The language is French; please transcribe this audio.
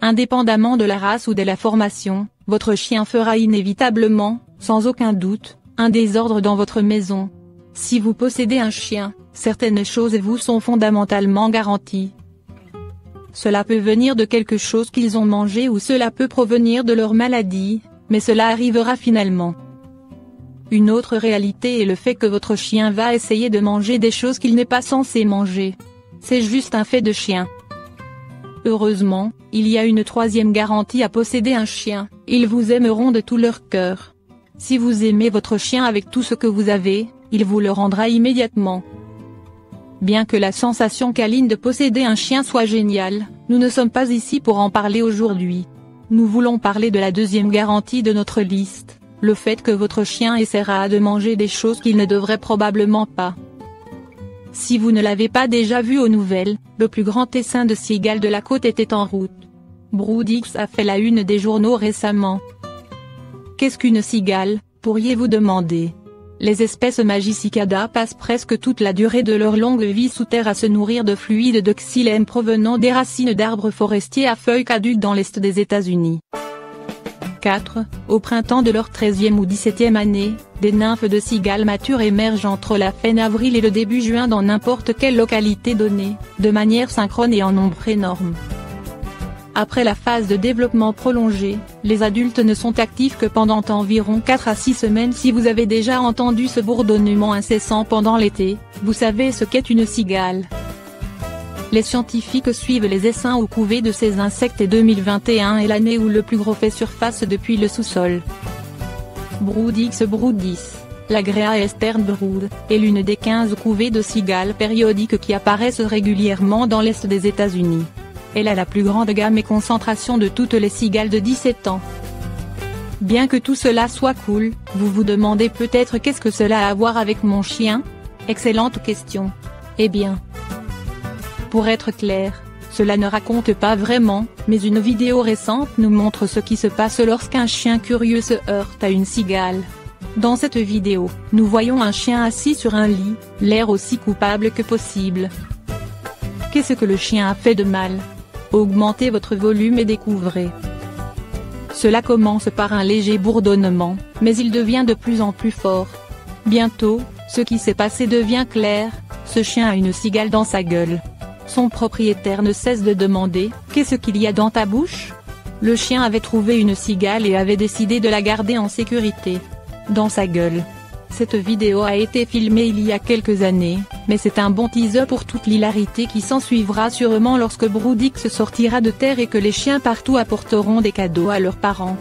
Indépendamment de la race ou de la formation, votre chien fera inévitablement, sans aucun doute, un désordre dans votre maison. Si vous possédez un chien, certaines choses vous sont fondamentalement garanties. Cela peut venir de quelque chose qu'ils ont mangé ou cela peut provenir de leur maladie, mais cela arrivera finalement. Une autre réalité est le fait que votre chien va essayer de manger des choses qu'il n'est pas censé manger. C'est juste un fait de chien. Heureusement, il y a une troisième garantie à posséder un chien, ils vous aimeront de tout leur cœur. Si vous aimez votre chien avec tout ce que vous avez, il vous le rendra immédiatement. Bien que la sensation câline de posséder un chien soit géniale, nous ne sommes pas ici pour en parler aujourd'hui. Nous voulons parler de la deuxième garantie de notre liste, le fait que votre chien essaiera de manger des choses qu'il ne devrait probablement pas. Si vous ne l'avez pas déjà vu aux nouvelles, le plus grand essaim de cigales de la côte était en route. Broodix a fait la une des journaux récemment. Qu'est-ce qu'une cigale, pourriez-vous demander? Les espèces Magicicada passent presque toute la durée de leur longue vie sous terre à se nourrir de fluides de xylème provenant des racines d'arbres forestiers à feuilles caduques dans l'est des États-Unis. 4. Au printemps de leur 13e ou 17e année, des nymphes de cigales matures émergent entre la fin avril et le début juin dans n'importe quelle localité donnée, de manière synchrone et en nombre énorme. Après la phase de développement prolongée, les adultes ne sont actifs que pendant environ 4 à 6 semaines. Si vous avez déjà entendu ce bourdonnement incessant pendant l'été, vous savez ce qu'est une cigale. Les scientifiques suivent les essaims ou couvées de ces insectes et 2021 est l'année où le plus gros fait surface depuis le sous-sol. Broodix broodis, la Grea Eastern Brood, est l'une des 15 couvées de cigales périodiques qui apparaissent régulièrement dans l'est des États-Unis. Elle a la plus grande gamme et concentration de toutes les cigales de 17 ans. Bien que tout cela soit cool, vous vous demandez peut-être qu'est-ce que cela a à voir avec mon chien? Excellente question. Eh bien, pour être clair, cela ne raconte pas vraiment, mais une vidéo récente nous montre ce qui se passe lorsqu'un chien curieux se heurte à une cigale. Dans cette vidéo, nous voyons un chien assis sur un lit, l'air aussi coupable que possible. Qu'est-ce que le chien a fait de mal? Augmentez votre volume et découvrez. Cela commence par un léger bourdonnement, mais il devient de plus en plus fort. Bientôt, ce qui s'est passé devient clair, ce chien a une cigale dans sa gueule. Son propriétaire ne cesse de demander « Qu'est-ce qu'il y a dans ta bouche ?» Le chien avait trouvé une cigale et avait décidé de la garder en sécurité. Dans sa gueule. Cette vidéo a été filmée il y a quelques années, mais c'est un bon teaser pour toute l'hilarité qui s'ensuivra sûrement lorsque Broodix sortira de terre et que les chiens partout apporteront des cadeaux à leurs parents.